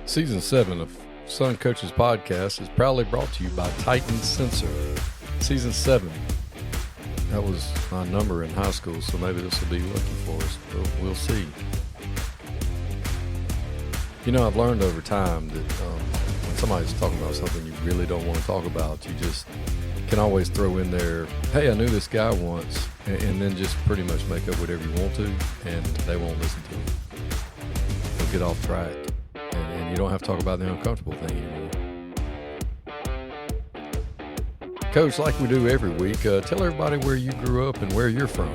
Season 7 of Sun Coaches Podcast is proudly brought to you by Titan Sensor. Season 7. That was my number in high school, so maybe this will be lucky for us. We'll see. You know, I've learned over time that when somebody's talking about something you really don't want to talk about, you just can always throw in there, hey, I knew this guy once, and then just pretty much make up whatever you want to, and they won't listen to it. They'll get off track. And you don't have to talk about the uncomfortable thing anymore. Coach, like we do every week, tell everybody where you grew up and where you're from.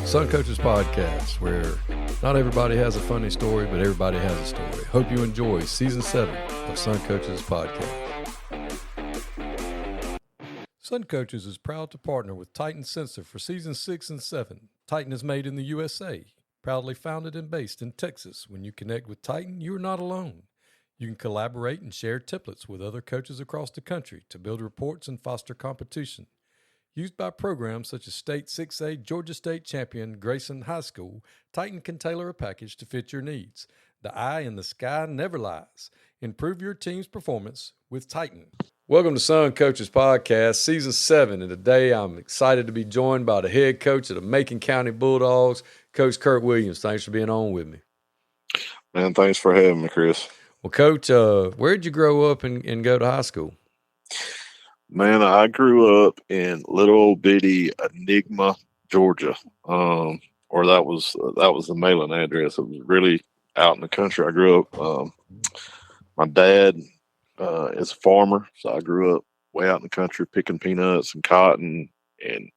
Sun Coaches Podcast, where not everybody has a funny story, but everybody has a story. Hope you enjoy Season 7 of Sun Coaches Podcast. Sun Coaches is proud to partner with Titan Sensor for Season 6 and 7. Titan is made in the USA. Proudly founded and based in Texas. When you connect with Titan, you are not alone. You can collaborate and share templates with other coaches across the country to build reports and foster competition. Used by programs such as State 6A Georgia State champion Grayson High School, Titan can tailor a package to fit your needs. The eye in the sky never lies. Improve your team's performance with Titan. Welcome to Sun Coaches Podcast, Season 7, and today I'm excited to be joined by the head coach of the Macon County Bulldogs, Coach Kurt Williams. Thanks for being on with me. Man, thanks for having me, Chris. Well, Coach, where'd you grow up and go to high school? Man, I grew up in little old bitty Enigma, Georgia, or that was the mailing address. It was really out in the country. I grew up. My dad is a farmer, so I grew up way out in the country picking peanuts and cotton and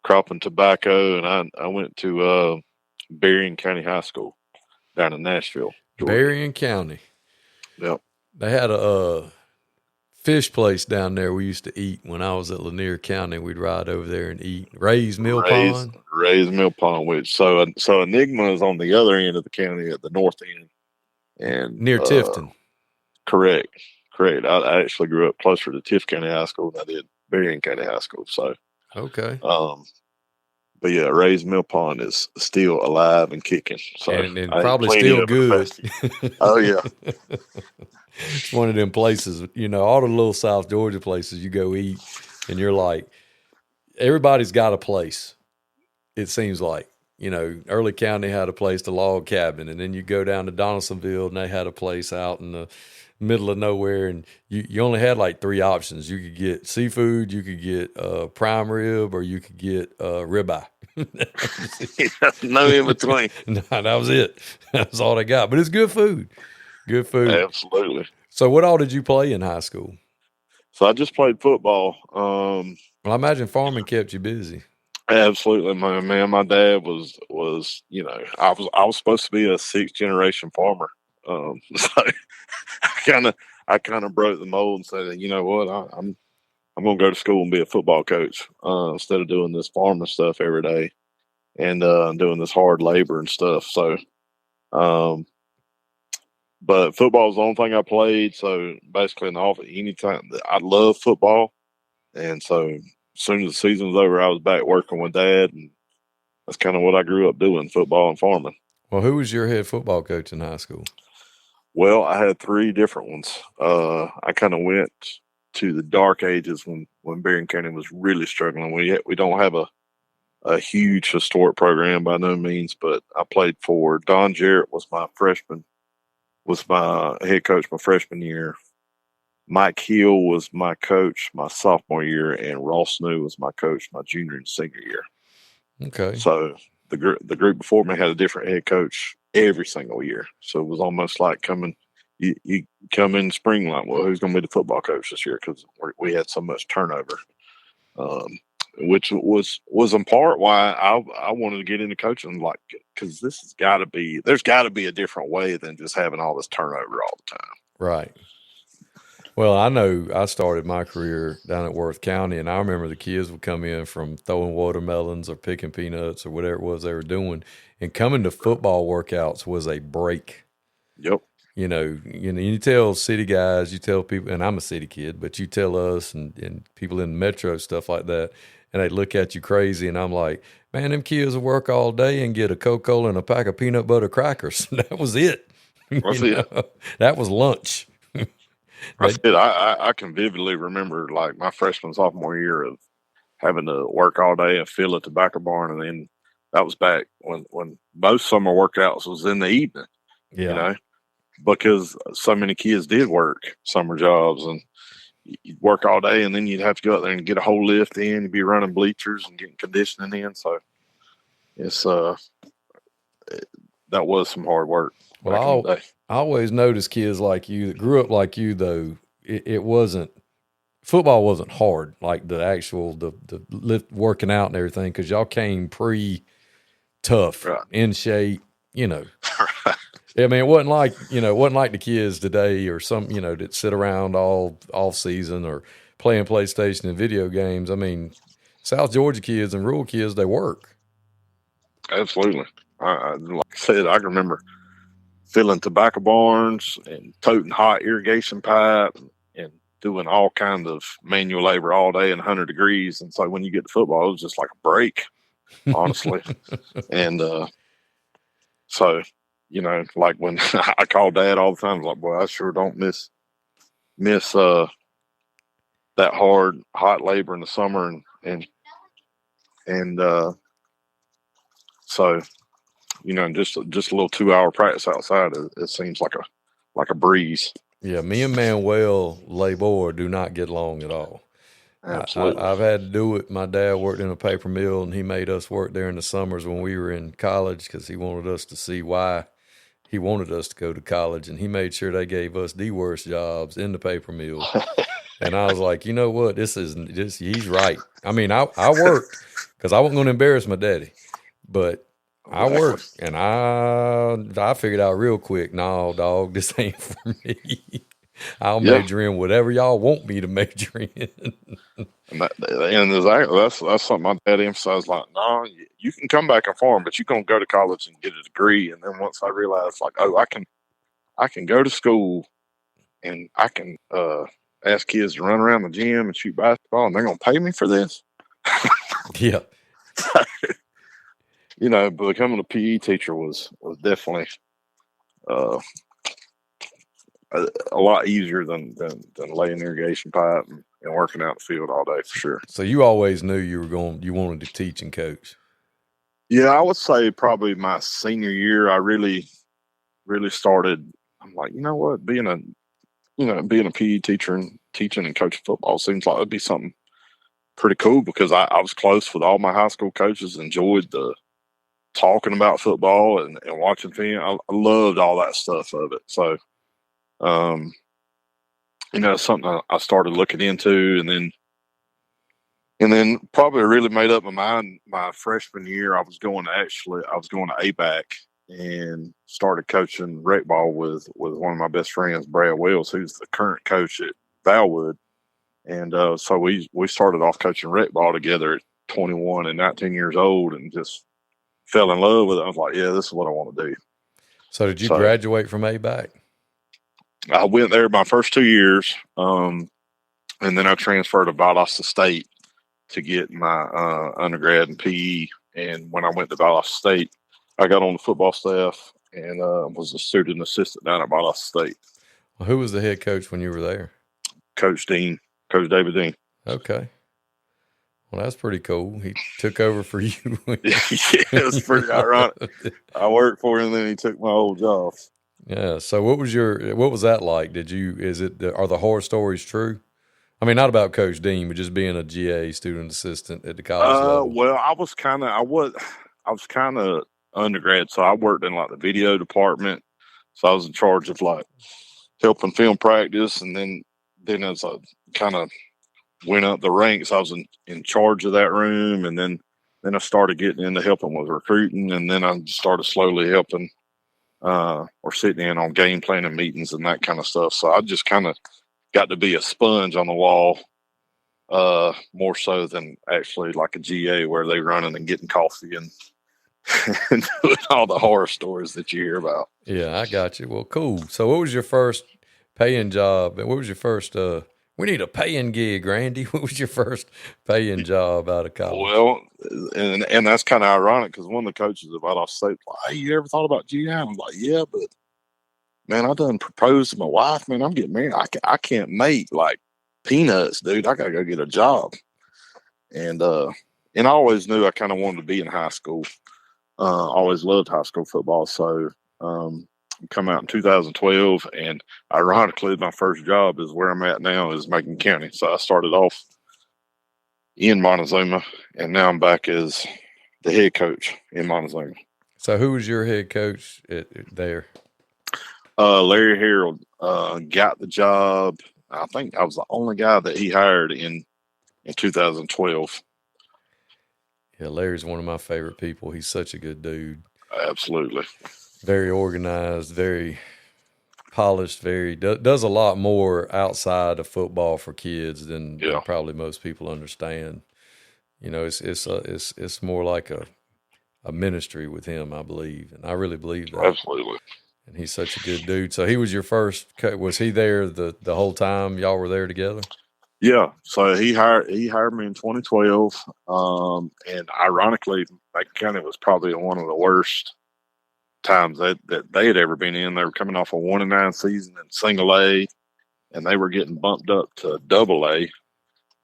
cropping tobacco. And I went to Berrien County High School down in Nashville, Georgia. Berrien County. Yep. They had a fish place down there we used to eat when I was at Lanier County. We'd ride over there and eat. Ray's Mill Pond. Ray's Mill Pond, which so Enigma is on the other end of the county at the north end. And near Tifton. Correct. I actually grew up closer to Tift County High School than I did Berrien County High School. So okay. But yeah, Ray's Mill Pond is still alive and kicking. So and probably still good. Oh yeah. It's one of them places, you know, all the little South Georgia places you go eat and you're like, everybody's got a place. It seems like, you know, Early County had a place, the Log Cabin, and then you go down to Donaldsonville and they had a place out in the middle of nowhere, and you only had like 3 options. You could get seafood, you could get prime rib, or you could get ribeye. No in between. No, that was it. That's all they got. But it's good food. Good food. Absolutely. So what all did you play in high school? So I just played football. Well, I imagine farming kept you busy. Absolutely, man. My dad was, you know, I was supposed to be a 6th generation farmer. So I kind of broke the mold and said, you know what, I'm going to go to school and be a football coach instead of doing this farming stuff every day and doing this hard labor and stuff. So, but football is the only thing I played. So basically in the office, anytime I love football. And so as soon as the season was over, I was back working with Dad, and that's kind of what I grew up doing, football and farming. Well, who was your head football coach in high school? Well, I had 3 different ones. I kind of went to the dark ages when Berrien County was really struggling. We don't have a huge historic program by no means, but I played for Don Jarrett was my head coach my freshman year. Mike Hill was my coach my sophomore year, and Ross New was my coach my junior and senior year. Okay. So the group before me had a different head coach every single year. So it was almost like you come in spring like, well, who's going to be the football coach this year? Because we had so much turnover, which was in part why I wanted to get into coaching, like, because there's got to be a different way than just having all this turnover all the time. Right. Well, I know I started my career down at Worth County, and I remember the kids would come in from throwing watermelons or picking peanuts or whatever it was they were doing, and coming to football workouts was a break. Yep. You tell city guys, you tell people, and I'm a city kid, but you tell us and people in metro, stuff like that, and they look at you crazy. And I'm like, man, them kids will work all day and get a Coca-Cola and a pack of peanut butter crackers. That was it. That's it. That was lunch. That's it. I can vividly remember like my freshman, sophomore year of having to work all day and fill a tobacco barn. And then that was back when most summer workouts was in the evening, Yeah. you know, because so many kids did work summer jobs and you'd work all day and then you'd have to go out there and get a whole lift in. You'd be running bleachers and getting conditioning in. So it's, that was some hard work. Well, I always noticed kids like you that grew up like you, though, it wasn't, football wasn't hard, like the actual, the lift working out and everything, because y'all came tough, right. In shape, you know. Right. I mean, it wasn't like, you know, it wasn't like the kids today or some, you know, that sit around all off season or playing PlayStation and video games. I mean, South Georgia kids and rural kids, they work. Absolutely. Like I said, I can remember filling tobacco barns and toting hot irrigation pipe and doing all kinds of manual labor all day in 100 degrees. And so when you get to football, it was just like a break, honestly. And so, you know, like when I call Dad all the time, like, boy, I sure don't miss that hard hot labor in the summer and so, you know, just a little 2-hour practice outside, it seems like a breeze. Yeah, me and Manuel Labor do not get along at all. Absolutely. I've had to do it. My dad worked in a paper mill, and he made us work there in the summers when we were in college because he wanted us to see why he wanted us to go to college, and he made sure they gave us the worst jobs in the paper mill. And I was like, you know what? He's right. I mean, I worked because I wasn't going to embarrass my daddy, but I worked, and I figured out real quick, no, dog, this ain't for me. I'll major in whatever y'all want me to major in. And that's something my dad emphasized. Like, no, you can come back and farm, but you're gonna go to college and get a degree. And then once I realized, like, oh, I can go to school, and I can ask kids to run around the gym and shoot basketball, and they're gonna pay me for this. Yeah. You know, becoming a PE teacher was definitely a lot easier than laying irrigation pipe and working out in the field all day, for sure. So you always knew you wanted to teach and coach. Yeah, I would say probably my senior year, I really started. I'm like, you know what, being a PE teacher and teaching and coaching football seems like it'd be something pretty cool because I was close with all my high school coaches, enjoyed the talking about football and watching film. I loved all that stuff of it. So, you know, it's something I started looking into, and then probably really made up my mind my freshman year. I was going to ABAC and started coaching rec ball with one of my best friends, Brad Wells, who's the current coach at Valwood. And so we started off coaching rec ball together at 21 and 19 years old, and just fell in love with it. I was like, yeah, this is what I want to do. So did you graduate from ABAC? I went there my first 2 years, and then I transferred to Valdosta State to get my undergrad in PE. And when I went to Valdosta State, I got on the football staff and was a student assistant down at Valdosta State. Well, who was the head coach when you were there? Coach David Dean. Okay. Well, that's pretty cool. He took over for you. Yeah, it was pretty ironic. I worked for him, and then he took my old job. Yeah. So what was that like? Are the horror stories true? I mean, not about Coach Dean, but just being a GA student assistant at the college level. Well, I was kind of undergrad, so I worked in like the video department. So I was in charge of like helping film practice, and then as I kind of went up the ranks, I was in charge of that room, and then I started getting into helping with recruiting, and then I started slowly helping or sitting in on game planning meetings and that kind of stuff. So I just kind of got to be a sponge on the wall, more so than actually like a GA where they running and getting coffee and doing all the horror stories that you hear about. Yeah, I got you. Well, cool. So what was your first paying job? And what was your first We need a paying gig, Randy. What was your first paying job out of college? Well, and that's kind of ironic because one of the coaches at Valdosta State was like, "Hey, you ever thought about GI?" I'm like, "Yeah, but man, I done proposed to my wife. Man, I'm getting married. I can't make like peanuts, dude. I gotta go get a job." And I always knew I kind of wanted to be in high school. Always loved high school football. So come out in 2012, and ironically, my first job is where I'm at now is Macon County. So I started off in Montezuma, and now I'm back as the head coach in Montezuma. So who was your head coach there? Larry Harold got the job. I think I was the only guy that he hired in 2012. Yeah, Larry's one of my favorite people. He's such a good dude. Absolutely. Very organized, very polished, does a lot more outside of football for kids than probably most people understand. You know, it's more like a ministry with him, I believe, and I really believe that. Absolutely. And he's such a good dude. So he was your first. Was he there the whole time y'all were there together? Yeah. So he hired me in 2012, and ironically, Macon County was probably one of the worst times that they had ever been in. They were coming off a 1-9 season in single A, and they were getting bumped up to double A.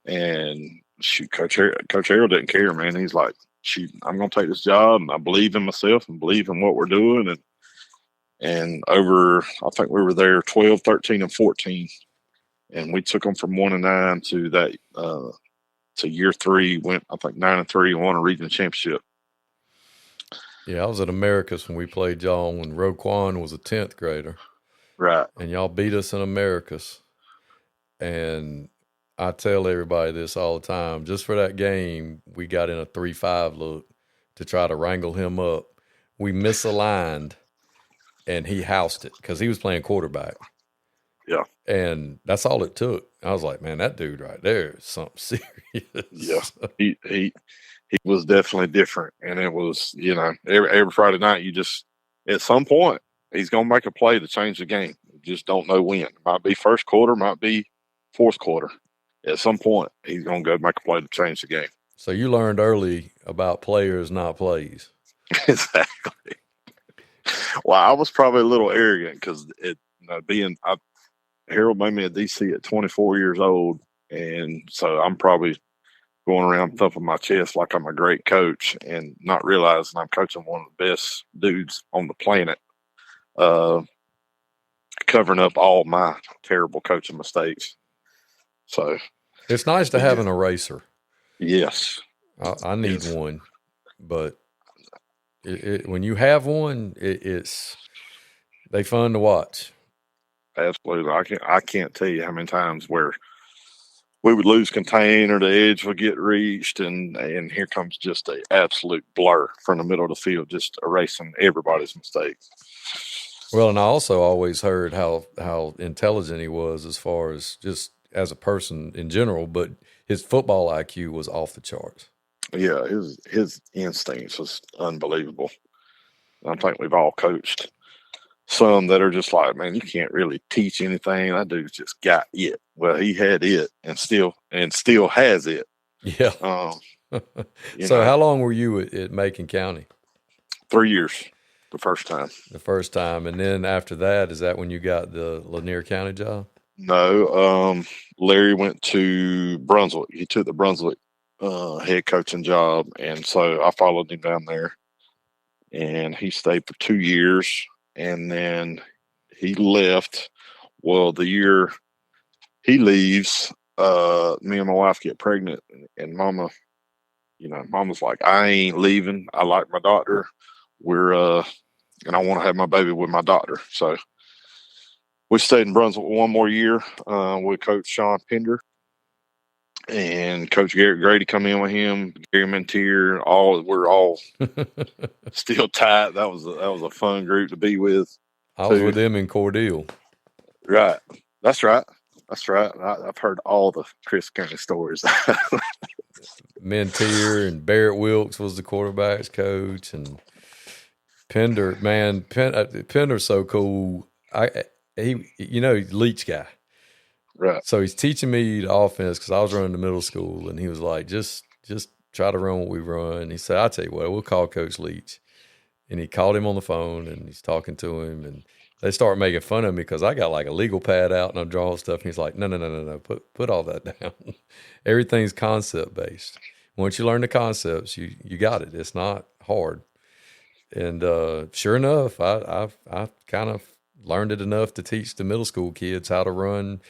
And shoot, Coach Harold didn't care, man. He's like, shoot, I'm going to take this job, and I believe in myself and believe in what we're doing. And over, I think we were there 12, 13, and 14. And we took them from 1-9 to that, to year 3, went, I think, 9-3 and won a regional championship. Yeah, I was at Americas when we played y'all when Roquan was a 10th grader. Right. And y'all beat us in Americas. And I tell everybody this all the time. Just for that game, we got in a 3-5 look to try to wrangle him up. We misaligned, and he housed it because he was playing quarterback. Yeah. And that's all it took. I was like, man, that dude right there is something serious. Yeah. He was definitely different. And it was, you know, every Friday night, you just, at some point, he's going to make a play to change the game. You just don't know when. It might be first quarter, might be fourth quarter. At some point, he's going to go make a play to change the game. So you learned early about players, not plays. Exactly. Well, I was probably a little arrogant because Harold made me a DC at 24 years old, and so I'm probably going around thumping my chest like I'm a great coach and not realizing I'm coaching one of the best dudes on the planet, covering up all my terrible coaching mistakes. So it's nice to have an eraser. Yes. I need one, but when you have one, they fun to watch. Absolutely. I can't tell you how many times where we would lose contain or the edge would get reached, and here comes just an absolute blur from the middle of the field, just erasing everybody's mistakes. Well, and I also always heard how intelligent he was as far as just as a person in general, but his football IQ was off the charts. Yeah, his instincts was unbelievable. I think we've all coached some that are just like, man, you can't really teach anything. That dude's just got it. Well, he had it and still has it. Yeah. So how long were you at Macon County? 3 years, the first time. And then after that, is that when you got the Lanier County job? No, Larry went to Brunswick. He took the Brunswick head coaching job, and so I followed him down there, and he stayed for 2 years, and then he left. Well, the year he leaves, me and my wife get pregnant, and Mama's like, I ain't leaving. I like my daughter. And I want to have my baby with my daughter. So we stayed in Brunswick one more year with Coach Sean Pender, and Coach Garrett Grady come in with him. Gary Mintier, we're all still tight. That was a fun group to be with. I was with them in Cordele. Right, that's right. I've heard all the Chris County stories. Mintier and Barrett Wilkes was the quarterback's coach, and Pender, man, Pender's so cool. He's Leach guy. Right. So he's teaching me the offense because I was running the middle school, and he was like, just try to run what we run. He said, I'll tell you what, we'll call Coach Leach. And he called him on the phone, and he's talking to him, and they start making fun of me because I got like a legal pad out and I'm drawing stuff. And he's like, no, put all that down. Everything's concept based. Once you learn the concepts, you got it. It's not hard. And sure enough, I kind of learned it enough to teach the middle school kids how to run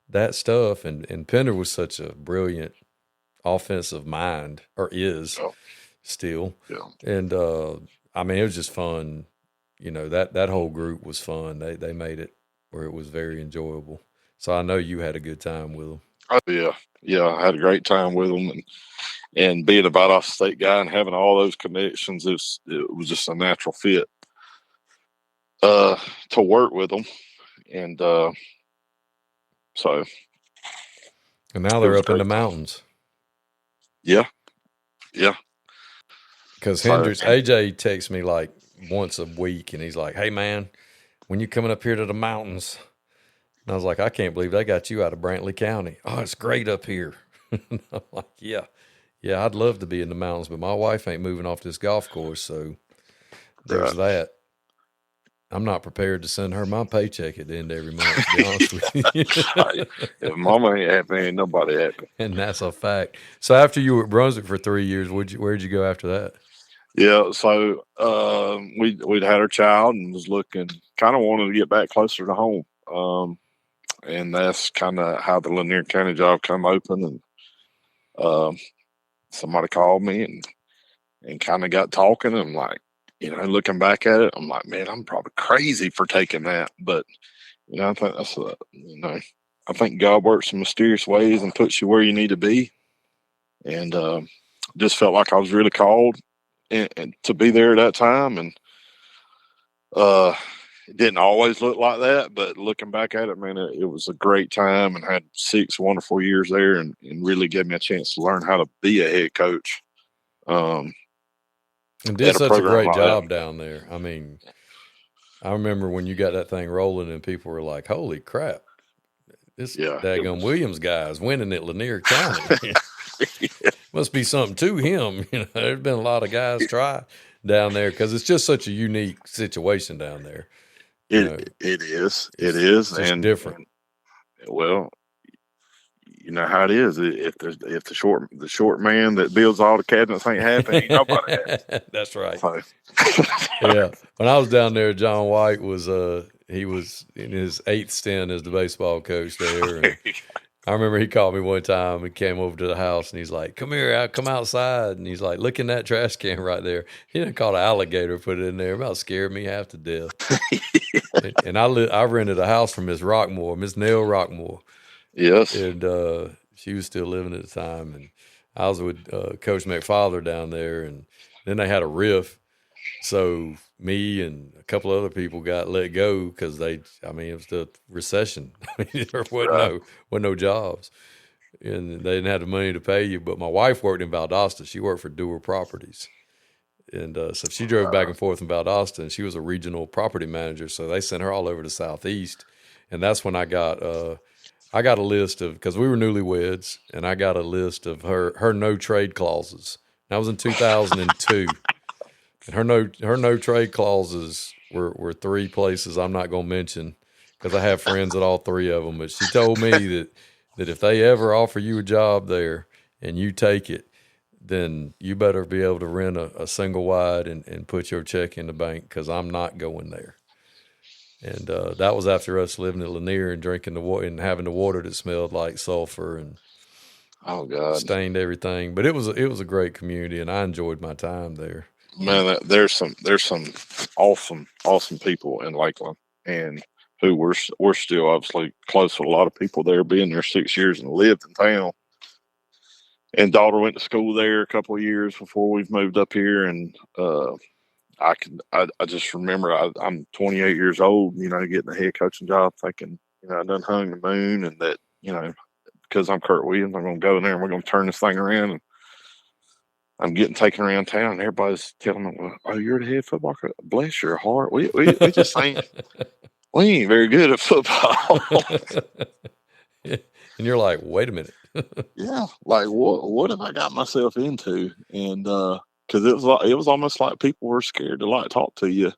that stuff. And Pender was such a brilliant offensive mind, or is still. Yeah. And I mean, it was just fun. You know, that whole group was fun. They made it where it was very enjoyable. So I know you had a good time with them. Oh yeah, I had a great time with them, and being a Valdosta State guy and having all those connections, it was just a natural fit to work with them, and so. And now they're up in the mountains. Yeah. Because AJ texts me like once a week, and he's like, "Hey man, when you coming up here to the mountains?" And I was like, "I can't believe they got you out of Brantley County. Oh, it's great up here." And I'm like, "Yeah, I'd love to be in the mountains, but my wife ain't moving off this golf course, so there's that." I'm not prepared to send her my paycheck at the end of every month, to be honest with you. If mama ain't happy, ain't nobody happy. And that's a fact. So after you were at Brunswick for 3 years, where'd you go after that? Yeah, so we'd had our child and was kind of wanted to get back closer to home. And that's kind of how the Lanier County job come open. And somebody called me and kind of got talking. And I'm like, looking back at it, I'm like, man, I'm probably crazy for taking that. But, I think that's, I think God works in mysterious ways and puts you where you need to be. And just felt like I was really called and to be there at that time. And it didn't always look like that, but looking back at it, man, it was a great time, and had 6 wonderful years there, and really gave me a chance to learn how to be a head coach. And did such a great job down there. I mean, I remember when you got that thing rolling and people were like, holy crap, this daggone Williams guy is winning at Lanier County. Must be something to him. There's been a lot of guys try down there because it's just such a unique situation down there. It is. And different. Well, you know how it is. If the short man that builds all the cabinets ain't happy, ain't nobody happy. That's right. So. Yeah. When I was down there, John White was he was in his 8th stint as the baseball coach there. And I remember he called me one time and came over to the house, and he's like, "Come here, come outside." And he's like, "Look in that trash can right there." He done caught an alligator, put it in there. About scared me half to death. And I rented a house from Miss Rockmore, Miss Nell Rockmore. Yes. And she was still living at the time. And I was with Coach McFarther down there. And then they had a riff. So me and a couple other people got let go because it was the recession. There wasn't no jobs. And they didn't have the money to pay you. But my wife worked in Valdosta. She worked for Dewar Properties. And so she drove back and forth in Valdosta, and she was a regional property manager. So they sent her all over the Southeast. And that's when I got a list of, because we were newlyweds, and I got a list of her no trade clauses. That was in 2002. And her no trade clauses were 3 places I'm not going to mention because I have friends at all 3 of them. But she told me that if they ever offer you a job there and you take it, then you better be able to rent a single wide and put your check in the bank because I'm not going there. And that was after us living at Lanier and drinking the water and having the water that smelled like sulfur and stained everything. But it was a great community, and I enjoyed my time there. Man, there's some awesome people in Lakeland, and who we're still obviously close with a lot of people there, being there 6 years and lived in town. And daughter went to school there a couple of years before we've moved up here, and I just remember I'm 28 years old, getting a head coaching job, thinking, I done hung the moon, and that, because I'm Kurt Williams, I'm going to go in there and we're going to turn this thing around. And I'm getting taken around town, and everybody's telling me, well, "Oh, you're the head football coach. Bless your heart. We just ain't very good at football." And you're like, wait a minute. Yeah, like what have I got myself into? And because it was almost like people were scared to like talk to you,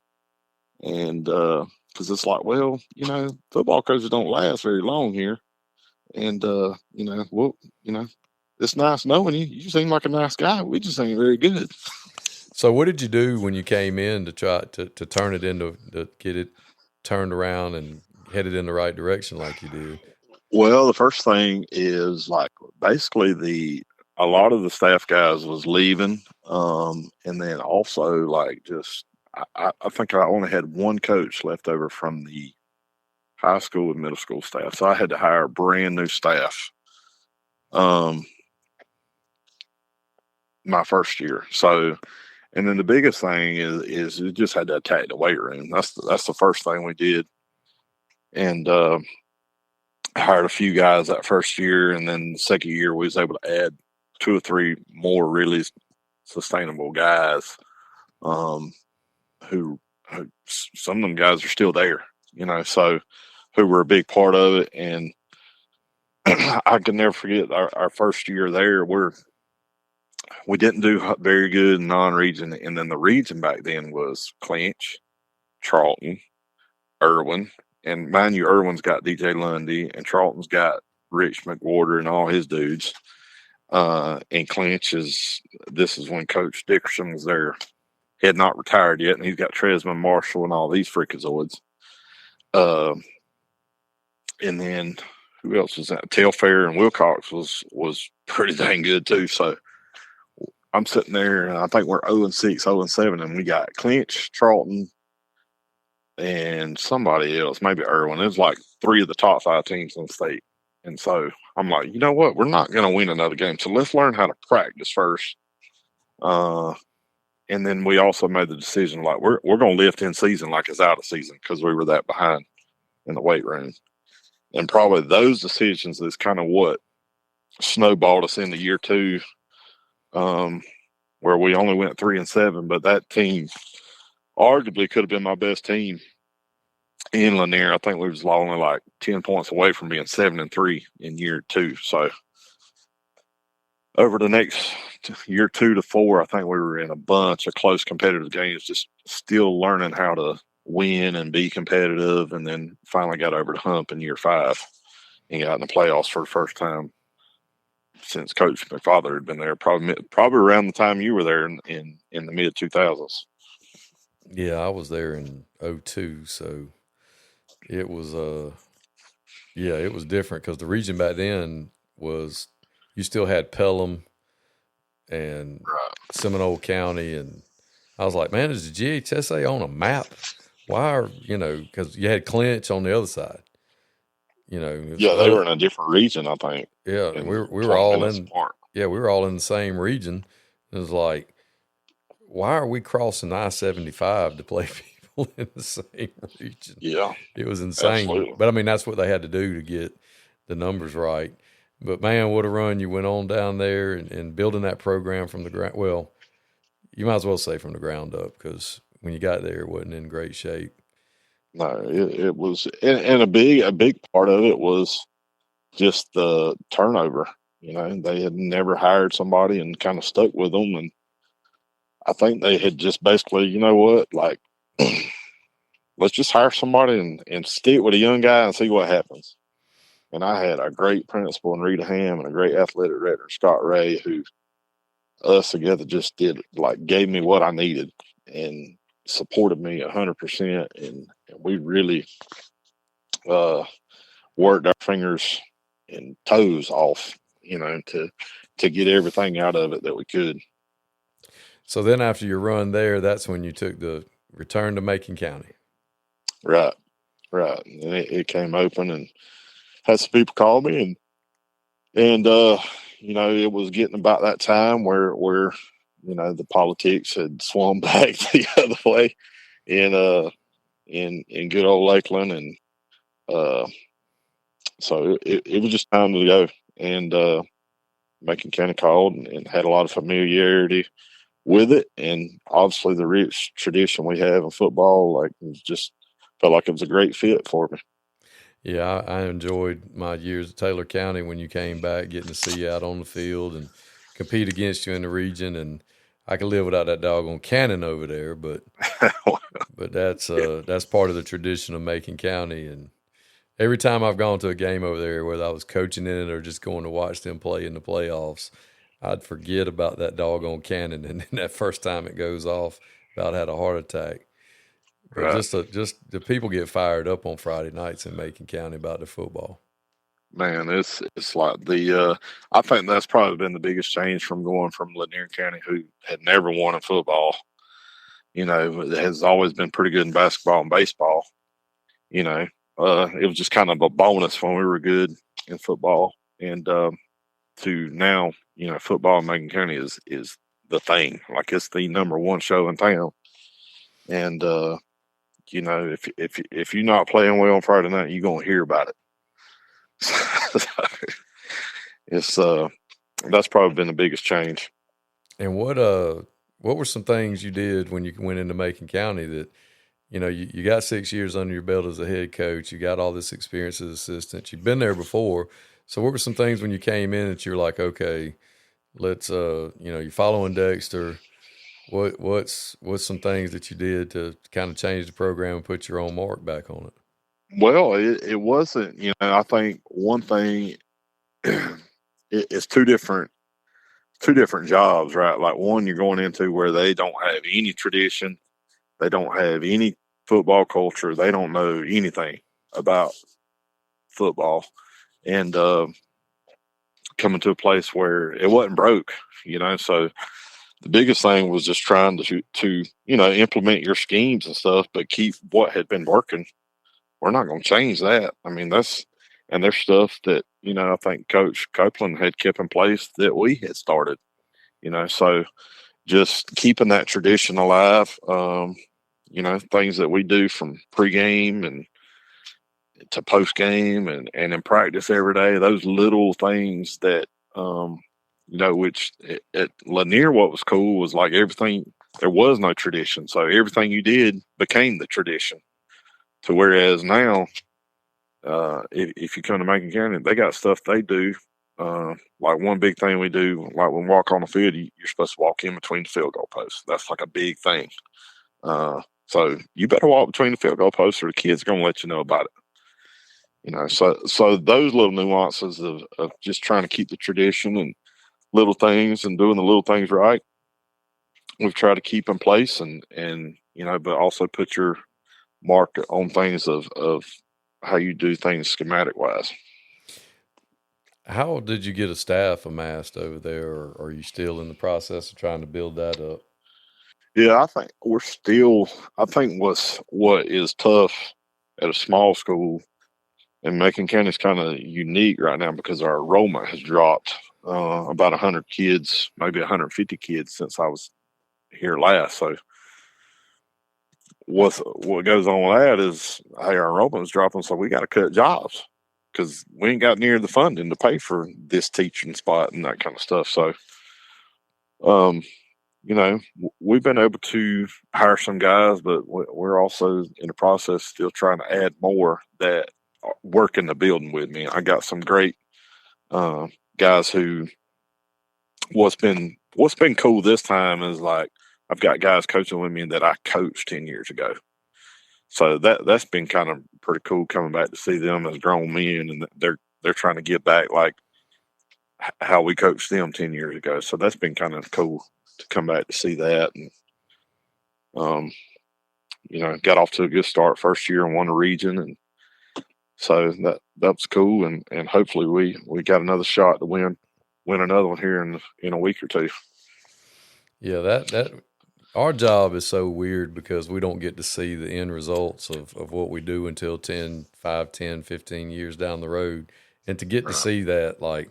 and because it's like, well, football coaches don't last very long here, and it's nice knowing you. You seem like a nice guy. We just ain't very good. So what did you do when you came in to try to turn it into to get it turned around and headed in the right direction like you did? Well, the first thing is like basically a lot of the staff guys was leaving, and then also like just I think I only had one coach left over from the high school and middle school staff, so I had to hire brand new staff. My first year, so and then the biggest thing is you just had to attack the weight room. That's the first thing we did, and hired a few guys that first year, and then the second year we was able to add 2 or 3 more really sustainable guys, who some of them guys are still there, so who were a big part of it. And I can never forget our first year there, we didn't do very good in non-region, and then the region back then was Clinch, Charlton, Irwin, and mind you, Irwin's got DJ Lundy, and Charlton's got Rich McWhorter and all his dudes. And Clinch this is when Coach Dickerson was there. He had not retired yet, and he's got Tresman, Marshall, and all these freakazoids. And then who else was that? Telfair and Wilcox was pretty dang good too. So I'm sitting there, and I think we're 0-6, 0-7, and we got Clinch, Charlton, and somebody else, maybe Irwin. It was like 3 of the top 5 teams in the state. And so I'm like, you know what? We're not going to win another game. So let's learn how to practice first. And then we also made the decision, like, we're going to lift in season like it's out of season, because we were that behind in the weight room. And probably those decisions is kind of what snowballed us into year 2, where we only went 3-7, but that team arguably could have been my best team in Lanier. I think we was only like 10 points away from being 7-3 in year 2. So over the next year 2 to 4, I think we were in a bunch of close competitive games, just still learning how to win and be competitive, and then finally got over the hump in year 5 and got in the playoffs for the first time since Coach McFather had been there, probably around the time you were there in the mid 2000s. Yeah, I was there in 2002, so it was it was different, because the region back then was, you still had Pelham and Seminole County, and I was like, man, is the GHSA on a map? Why are, because you had Clinch on the other side. Yeah, they were in a different region, I think. Yeah, and we were all in. Yeah, we were all in the same region. It was like, why are we crossing I-75 to play people in the same region? Yeah, it was insane. Absolutely. But I mean, that's what they had to do to get the numbers right. But man, what a run you went on down there, and building that program from the ground. Well, you might as well say from the ground up, because when you got there, it wasn't in great shape. No, it was, and a big part of it was just the turnover. They had never hired somebody and kind of stuck with them, and I think they had just basically, like, let's just hire somebody and stick with a young guy and see what happens. And I had a great principal in Rita Ham and a great athletic director, Scott Ray, who us together just gave me what I needed and supported me 100%. And we really worked our fingers and toes off, to get everything out of it that we could. So then after your run there, that's when you took the return to Macon County. Right. And it came open, and had some people call me, and it was getting about that time where the politics had swung back the other way in good old Lakeland, and so it was just time to go. And Macon County called and had a lot of familiarity with it, and obviously the rich tradition we have in football, like, it just felt like it was a great fit for me. Yeah, I enjoyed my years at Taylor County when you came back, getting to see you out on the field and compete against you in the region. And I could live without that doggone cannon over there, but that's part of the tradition of Macon County. And every time I've gone to a game over there, whether I was coaching in it or just going to watch them play in the playoffs, I'd forget about that doggone cannon, and then that first time it goes off, about had a heart attack. But Right. just the people get fired up on Friday nights in Macon County about the football. Man, it's like I think that's probably been the biggest change from going from Lanier County, who had never won in football. Has always been pretty good in basketball and baseball. It was just kind of a bonus when we were good in football, and to now, football in Macon County is the thing. Like, it's the number one show in town, and if you're not playing well on Friday night, you're gonna hear about it. It's that's probably been the biggest change. And what were some things you did when you went into Macon County that, you got 6 years under your belt as a head coach, you got all this experience as assistant, you've been there before. So what were some things when you came in that you're like, okay, let's you're following Dexter. What's some things that you did to kind of change the program and put your own mark back on it? Well, it wasn't, I think one thing, it's two different jobs, right? Like, one you're going into where they don't have any tradition, they don't have any football culture, they don't know anything about football, and coming to a place where it wasn't broke, so the biggest thing was just trying to implement your schemes and stuff, but keep what had been working. We're not going to change that. I mean, there's stuff that, I think Coach Copeland had kept in place that we had started, so just keeping that tradition alive, things that we do from pregame and to postgame and in practice every day, those little things that, which at Lanier, what was cool was like everything, there was no tradition. So everything you did became the tradition. To whereas now, if you come to Macon County, they got stuff they do. Like, one big thing we do, like when we walk on the field, you're supposed to walk in between the field goal posts. That's like a big thing. So you better walk between the field goal posts, or the kids are going to let you know about it. So those little nuances of just trying to keep the tradition and little things and doing the little things right, we've tried to keep in place, and but also put your mark on things of how you do things schematic wise. How did you get a staff amassed over there, or are you still in the process of trying to build that up? Yeah, I think what is tough at a small school, and Macon County is kind of unique right now because our enrollment has dropped about 100 kids, maybe 150 kids since I was here last. So what goes on with that is, hey, our enrollment is dropping, so we got to cut jobs because we ain't got near the funding to pay for this teaching spot and that kind of stuff. So, we've been able to hire some guys, but we're also in the process still trying to add more that work in the building with me. I got some great guys who, what's been cool this time is, like, I've got guys coaching with me that I coached 10 years ago. So that's been kind of pretty cool coming back to see them as grown men, and they're trying to get back like how we coached them 10 years ago. So that's been kind of cool to come back to see that. And got off to a good start first year and won a region, and so that was cool, and hopefully we got another shot to win another one here in a week or two. Yeah, that our job is so weird because we don't get to see the end results of what we do until 5, 10, 15 years down the road. And to get to see that, like,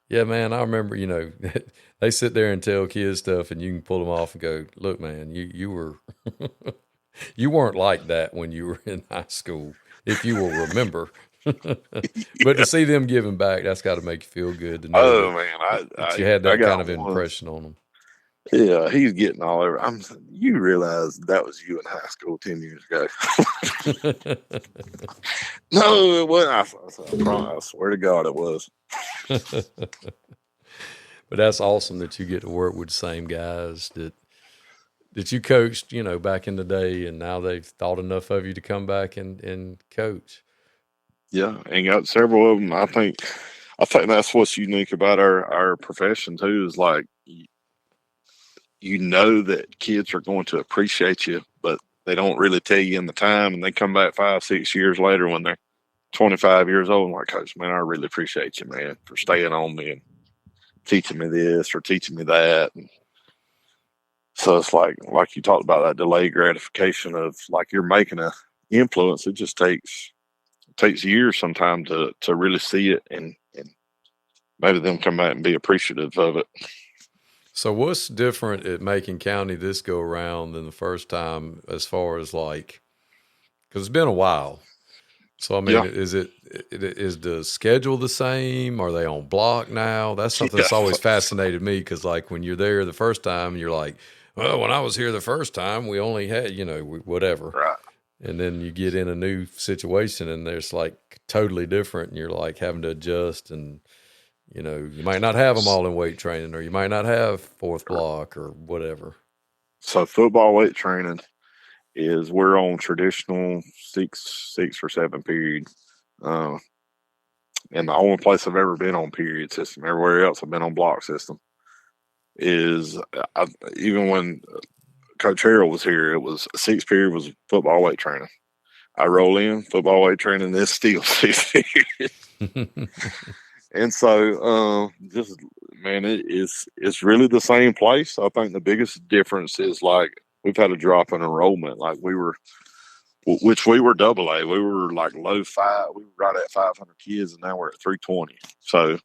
yeah, man, I remember, they sit there and tell kids stuff, and you can pull them off and go, look, man, you were, you weren't like that when you were in high school, if you will remember. But to see them giving back, that's got to make you feel good to know that you had that kind of impression on them. Yeah, he's getting all over. You realize that was you in high school 10 years ago. No, it wasn't. I swear to God, it was. But that's awesome that you get to work with the same guys that you coached, back in the day, and now they've thought enough of you to come back and coach. Yeah, and got several of them. I think that's what's unique about our profession too. Is like you know that kids are going to appreciate you, but they don't really tell you in the time, and they come back 5, 6 years later when they're 25 years old and like, Coach, man, I really appreciate you, man, for staying on me and teaching me this or teaching me that. And so it's like you talked about that delayed gratification of like you're making a influence. It just takes years sometimes to really see it and maybe them come back and be appreciative of it. So what's different at Macon County this go around than the first time as far as like, because it's been a while. So, I mean, is the schedule the same? Are they on block now? That's something that's always fascinated me because, like, when you're there the first time, you're like, well, when I was here the first time, we only had, whatever. Right. And then you get in a new situation and there's like totally different and you're like having to adjust and, you might not have them all in weight training or you might not have fourth block or whatever. So football weight training is we're on traditional six or seven period. And the only place I've ever been on period system, everywhere else I've been on block system, is even when Coach Harrell was here, it was 6 period was football weight training. I roll in football weight training, this still 6 period. And so, just man, it's really the same place. I think the biggest difference is like we've had a drop in enrollment. Like we were double A. We were like low 5. We were right at 500 kids, and now we're at 320. So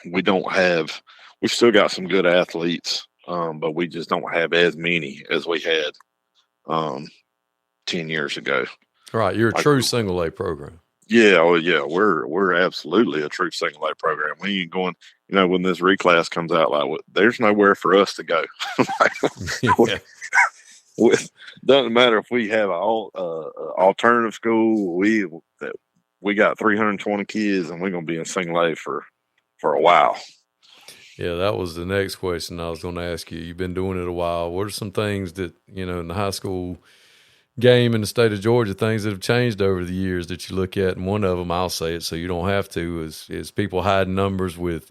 we've still got some good athletes, but we just don't have as many as we had 10 years ago. Right. You're a true single A program. Yeah, oh yeah, we're absolutely a true single A program. We ain't going, when this reclass comes out, like there's nowhere for us to go. Doesn't matter if we have an alternative school. We got 320 kids, and we're gonna be in single A for a while. Yeah, that was the next question I was going to ask you. You've been doing it a while. What are some things that in the high school game in the state of Georgia, things that have changed over the years that you look at? And one of them, I'll say it so you don't have to, is people hiding numbers with,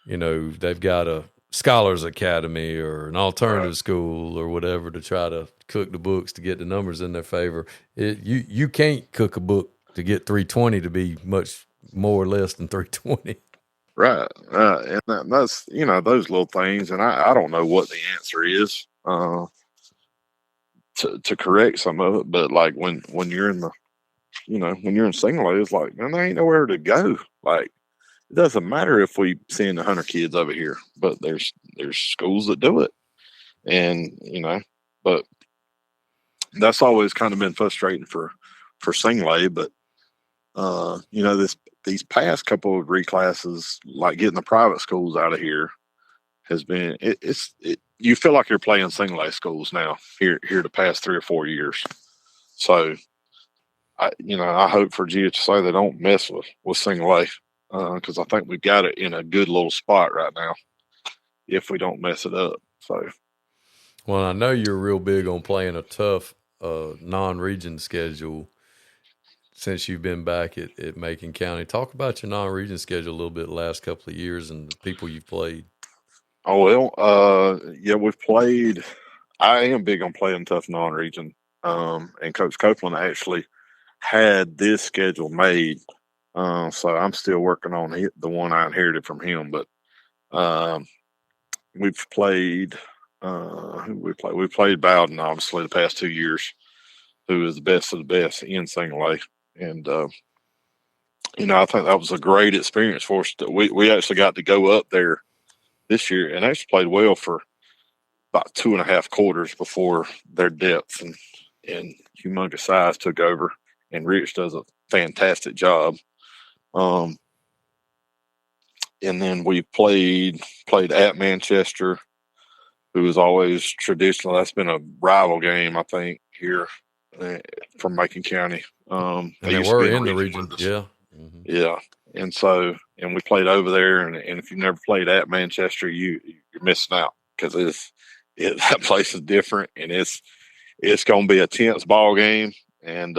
they've got a Scholars Academy or an alternative school or whatever to try to cook the books to get the numbers in their favor. You can't cook a book to get 320 to be much more or less than 320. Right. And that's, those little things. And I don't know what the answer is. To correct some of it, but like when you're in the, when you're in single A, it's like, man, there ain't nowhere to go. Like it doesn't matter if we send 100 kids over here, but there's schools that do it, and but that's always kind of been frustrating for single A. But these past couple of reclasses, like getting the private schools out of here, has been you feel like you're playing single A schools now here the past 3 or 4 years. So I hope for GHSA they don't mess with single A because I think we've got it in a good little spot right now if we don't mess it up. So, well, I know you're real big on playing a tough non-region schedule since you've been back at Macon County. Talk about your non-region schedule a little bit the last couple of years and the people you've played. Oh, well, yeah, we've played. I am big on playing tough non-region. And Coach Copeland actually had this schedule made. So I'm still working on the one I inherited from him. But we've played, we played Bowden, obviously, the past 2 years, who is the best of the best in single A. And, I think that was a great experience for us. We actually got to go up there this year and actually played well for about 2.5 quarters before their depth and humongous size took over. And Rich does a fantastic job. And then we played at Manchester, who is always traditional. That's been a rival game, I think, here from Macon County. And they were in the region. Yeah. Mm-hmm. Yeah. And so, and we played over there. And if you never played at Manchester, you're missing out because that place is different, and it's going to be a tense ball game. And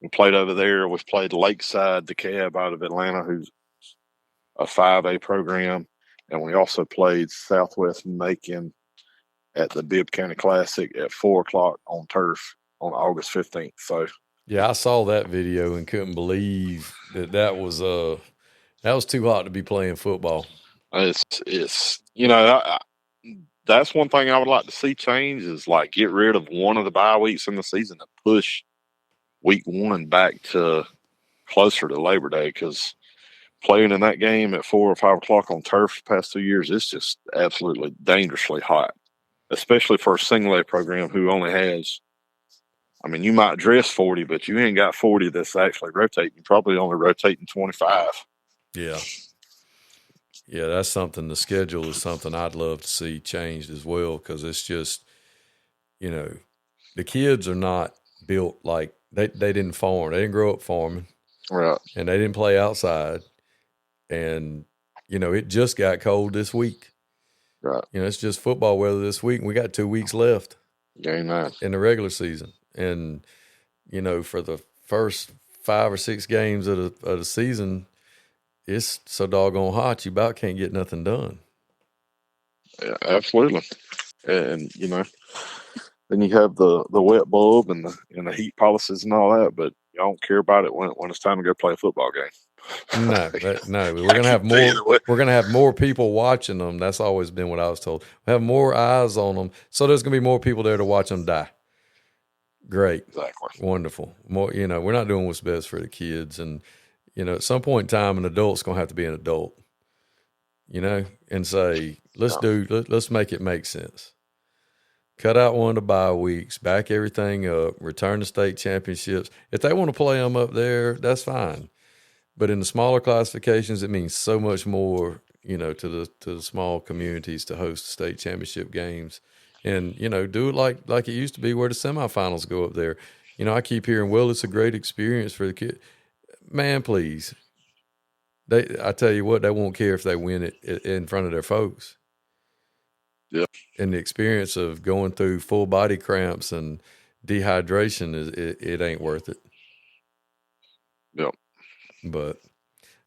we played over there. We played Lakeside, the Cab out of Atlanta, who's a 5A program. And we also played Southwest Macon at the Bibb County Classic at 4:00 on turf on August 15th. So, yeah, I saw that video and couldn't believe that was too hot to be playing football. It's that's one thing I would like to see change is like get rid of one of the bye weeks in the season and push week 1 back to closer to Labor Day, because playing in that game at 4 or 5 o'clock on turf the past 2 years, it's just absolutely dangerously hot, especially for a single A program who only has, I mean, you might dress 40, but you ain't got 40 that's actually rotating. You're probably only rotating 25. Yeah. Yeah, that's something. The schedule is something I'd love to see changed as well, because it's just, the kids are not built like they didn't farm. They didn't grow up farming. Right. And they didn't play outside. And, it just got cold this week. Right. It's just football weather this week, and we got 2 weeks left in the regular season. And, for the first 5 or 6 games of the season, it's so doggone hot, you about can't get nothing done. Yeah, absolutely. And, then you have the wet bulb and the heat policies and all that, but you don't care about it when it's time to go play a football game. No. We're gonna have more. We're gonna have more people watching them. That's always been what I was told. We have more eyes on them, so there's gonna be more people there to watch them die. Great, exactly, wonderful. More, we're not doing what's best for the kids, and at some point in time, an adult's gonna have to be an adult. And say, let's make it make sense. Cut out one of the bye weeks, back everything up, return to state championships. If they want to play them up there, that's fine. But in the smaller classifications, it means so much more, to the small communities to host state championship games. And, do it like it used to be where the semifinals go up there. I keep hearing, well, it's a great experience for the kid. Man, please. I tell you what, they won't care if they win it in front of their folks. Yeah. And the experience of going through full body cramps and dehydration it ain't worth it. Yep. But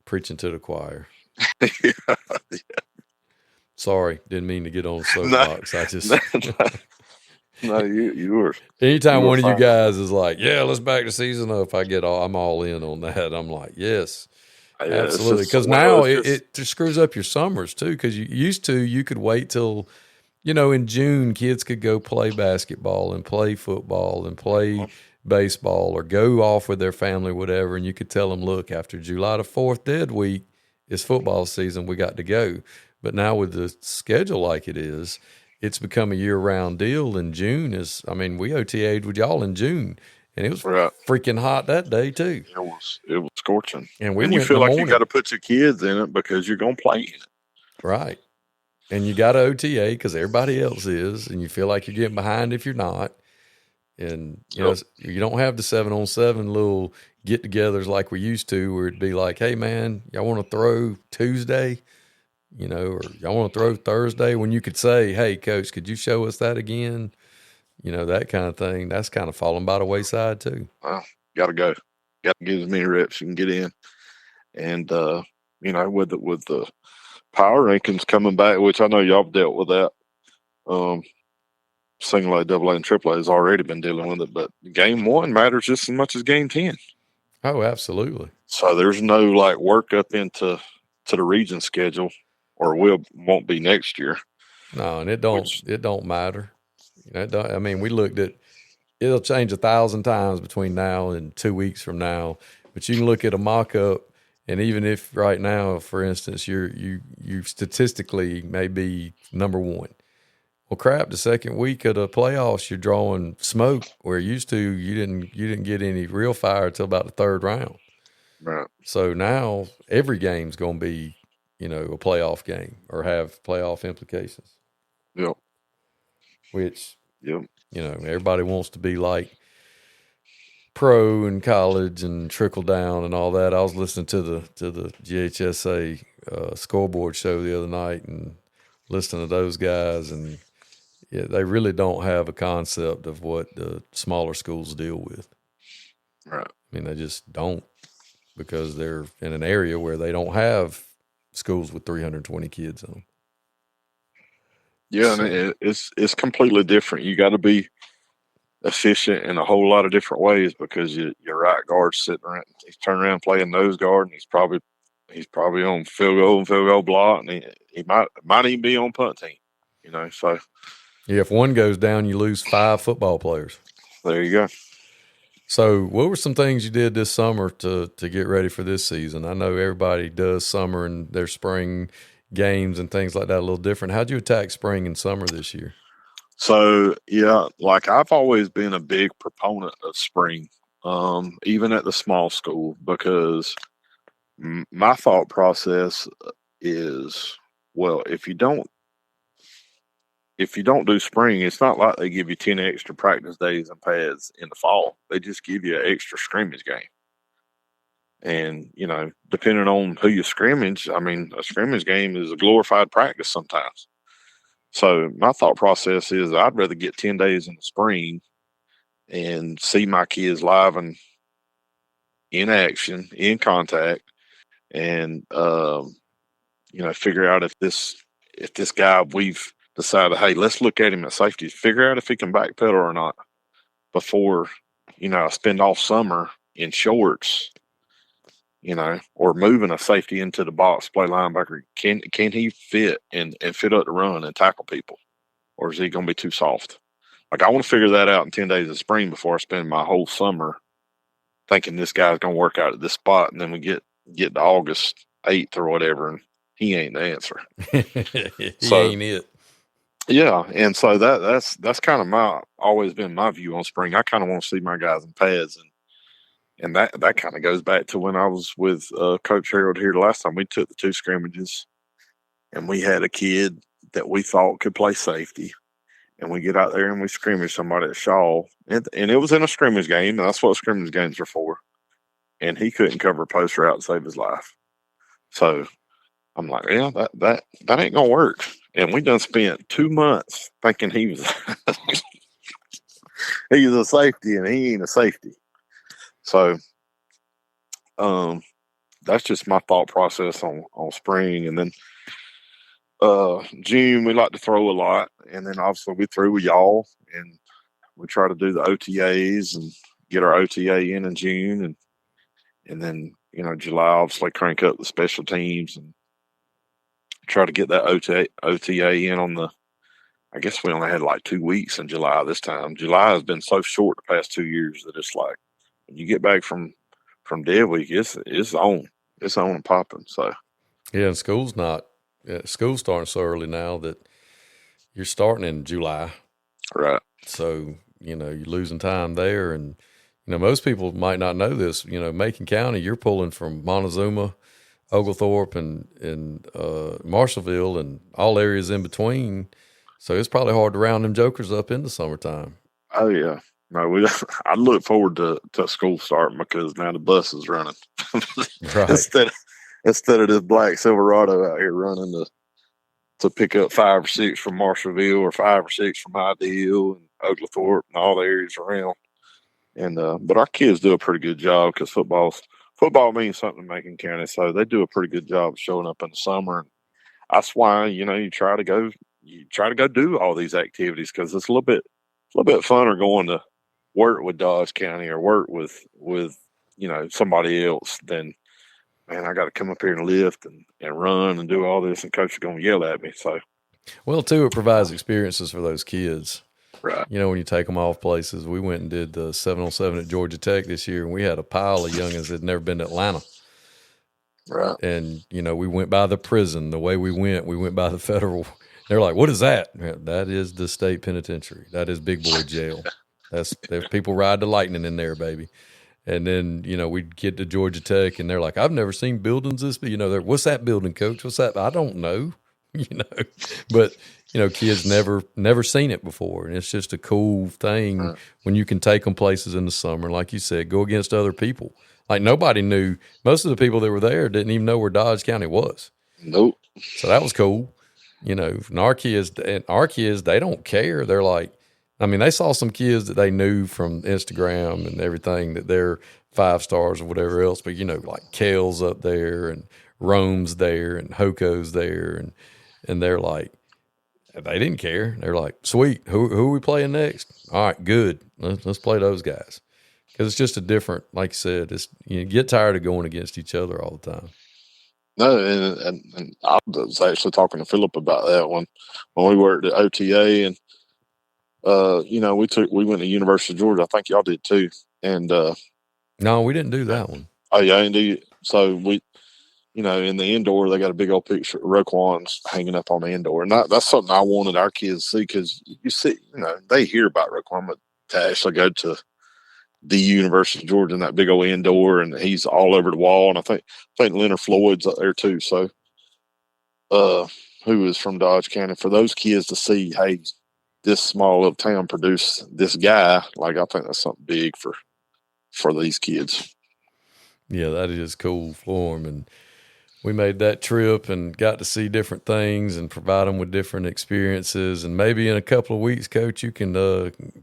preaching to the choir. Yeah. Sorry, didn't mean to get on the soapbox. I just no, you were. Anytime one of you guys is like, "Yeah, let's back the season up," I'm all in on that. I'm like, yes. Yeah, absolutely, because now it just screws up your summers too. Because you could wait till, in June, kids could go play basketball and play football and play baseball or go off with their family, whatever. And you could tell them, look, after July the 4th dead week, it's football season. We got to go. But now with the schedule like it is, it's become a year-round deal. And June we OTA'd with y'all in June. And it was freaking hot that day too. It was scorching. And you feel like you got to put your kids in it because you're going to play in it. Right. And you got to OTA because everybody else is. And you feel like you're getting behind if you're not. And, you don't have the 7-on-7 little get-togethers like we used to where it'd be like, hey, man, y'all want to throw Tuesday? Or y'all want to throw Thursday, when you could say, hey, coach, could you show us that again? That kind of thing. That's kind of falling by the wayside too. Well, got to go. Got to get as many reps you can get in. And, with the power rankings coming back, which I know y'all dealt with that. Single A, double A, and triple A has already been dealing with it, but game 1 matters just as much as game 10. Oh, absolutely. So there's no work up into the region schedule, or won't be next year. No, and it don't matter. We looked at, it'll change 1,000 times between now and 2 weeks from now, but you can look at a mock-up, and even if right now, for instance, you statistically may be number 1. Well, crap, the second week of the playoffs, you're drawing smoke where used to you didn't get any real fire until about the 3rd round. Right. So now every game's going to be, a playoff game or have playoff implications. Yep. Which, yep. everybody wants to be like pro in college and trickle down and all that. I was listening to the GHSA scoreboard show the other night and listening to those guys, and they really don't have a concept of what the smaller schools deal with. Right. I mean, they just don't, because they're in an area where they don't have schools with 320 kids in them. Yeah, and it's completely different. You got to be efficient in a whole lot of different ways, because your right guard's sitting around, he's turning around playing nose guard, and he's probably on field goal block, and he might even be on punt team. So yeah, if one goes down, you lose 5 football players. There you go. So what were some things you did this summer to get ready for this season? I know everybody does summer and their spring games and things like that a little different. How'd you attack spring and summer this year? So, yeah, like I've always been a big proponent of spring, even at the small school, because my thought process is, well, if you don't do spring, it's not like they give you 10 extra practice days and pads in the fall. They just give you an extra scrimmage game. And, depending on who you scrimmage, I mean, a scrimmage game is a glorified practice sometimes. So my thought process is I'd rather get 10 days in the spring and see my kids live and in action, in contact, and, figure out if this guy we've decided, hey, let's look at him at safety, figure out if he can backpedal or not before, I spend all summer in shorts, or moving a safety into the box, play linebacker. Can he fit and fit up to run and tackle people, or is he going to be too soft? Like, I want to figure that out in 10 days of spring before I spend my whole summer thinking this guy's going to work out at this spot, and then we get to August 8th or whatever, and he ain't the answer. He ain't it. Yeah, and so that's kind of always been my view on spring. I kind of want to see my guys in pads, and that kind of goes back to when I was with Coach Harold here the last time. We took the 2 scrimmages, and we had a kid that we thought could play safety, and we get out there and we scrimmage somebody at Shaw, and it was in a scrimmage game, and that's what scrimmage games are for. And he couldn't cover a post route to save his life. So I'm like, yeah, that ain't gonna work. And we done spent 2 months thinking he was a safety, and he ain't a safety. So that's just my thought process on spring. And then June, we like to throw a lot, and then obviously we threw with y'all, and we try to do the OTAs and get our OTA in June, and then July obviously crank up the special teams and try to get that OTA in on the. I guess we only had like 2 weeks in July this time. July has been so short the past 2 years that it's like when you get back from dead week, it's on and popping. So yeah, and school's starting so early now that you're starting in July, right? So you're losing time there, and most people might not know this. Macon County, you're pulling from Montezuma, Oglethorpe, and Marshallville, and all areas in between. So it's probably hard to round them jokers up in the summertime. Oh yeah, no, I look forward to school starting, because now the bus is running. Right. Instead of this black Silverado out here running to pick up 5 or 6 from Marshallville, or 5 or 6 from Ideal and Oglethorpe and all the areas around. And but our kids do a pretty good job, because football means something to Macon County, so they do a pretty good job of showing up in the summer. And that's why you try to go do all these activities, because it's a little bit funner going to work with Dodge County or work with somebody else than, man, I got to come up here and lift and run and do all this, and coach is going to yell at me. So, well, too, it provides experiences for those kids. Right. When you take them off places. We went and did the 7-on-7 at Georgia Tech this year, and we had a pile of youngins that had never been to Atlanta. Right. And, we went by the prison. The way we went by the federal. They're like, what is that? That is the state penitentiary. That is big boy jail. There's people ride the lightning in there, baby. And then, we'd get to Georgia Tech, and they're like, I've never seen buildings this big. What's that building, coach? What's that? I don't know, but, kids never seen it before, and it's just a cool thing when you can take them places in the summer, like you said, go against other people. Like nobody knew. Most of the people that were there didn't even know where Dodge County was. Nope. So that was cool. And our kids, they don't care. They're like, I mean, they saw some kids that they knew from Instagram and everything that they're 5 stars or whatever else. But, like Kale's up there and Rome's there and Hoko's there. And they're like, they didn't care. They're like, sweet, who are we playing next? All right, good. Let's play those guys. Because it's just a different, like you said, you get tired of going against each other all the time. No, and I was actually talking to Philip about that when we worked at OTA, and we went to University of Georgia. I think y'all did too. And no, we didn't do that one. Oh yeah, indeed. So we, in the indoor, they got a big old picture of Roquan's hanging up on the indoor, and that's something I wanted our kids to see, because you see, they hear about Roquan, but to actually go to the University of Georgia in that big old indoor, and he's all over the wall. And I think Leonard Floyd's up there too. So, who is from Dodge County, for those kids to see, hey, this small little town produced this guy, like, I think that's something big for these kids. Yeah, that is cool for them. And we made that trip and got to see different things and provide them with different experiences. And maybe in a couple of weeks, Coach, you can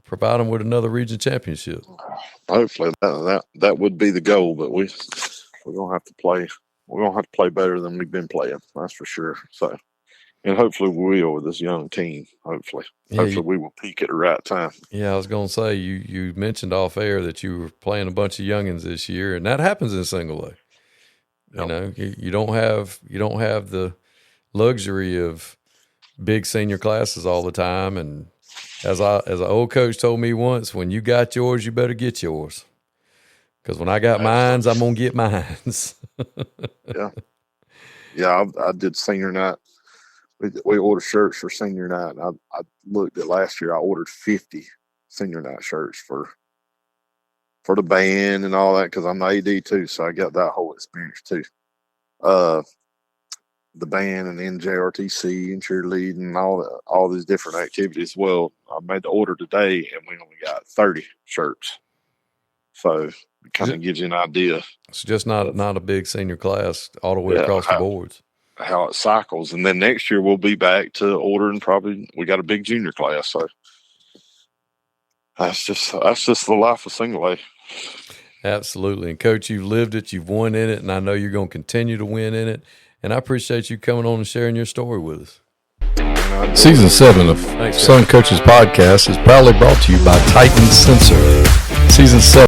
provide them with another region championship. Hopefully that would be the goal, but we're gonna have to play. We're gonna have to play better than we've been playing. That's for sure. So, and hopefully we will with this young team. Hopefully we will peak at the right time. Yeah, I was gonna say you mentioned off air that you were playing a bunch of youngins this year, and that happens in single A. You don't have the luxury of big senior classes all the time. And as an old coach told me once, when you got yours, you better get yours. Because when I got mines, I'm gonna get mines. Yeah. I did senior night. We ordered shirts for senior night. I looked at last year. I ordered 50 senior night shirts for the band and all that, because I'm the AD too, so I got that whole experience too. The band and NJRTC and cheerleading and all these different activities. Well, I made the order today, and we only got 30 shirts. So it kind of gives you an idea. It's just not a big senior class all the way across the boards. How it cycles. And then next year we'll be back to ordering, probably we got a big junior class. So that's just the life of single A. Absolutely. And Coach, you've lived it, you've won in it, and I know you're going to continue to win in it. And I appreciate you coming on and sharing your story with us. Season 7 of Sun Coaches Podcast is proudly brought to you by Titan Sensor. Season 7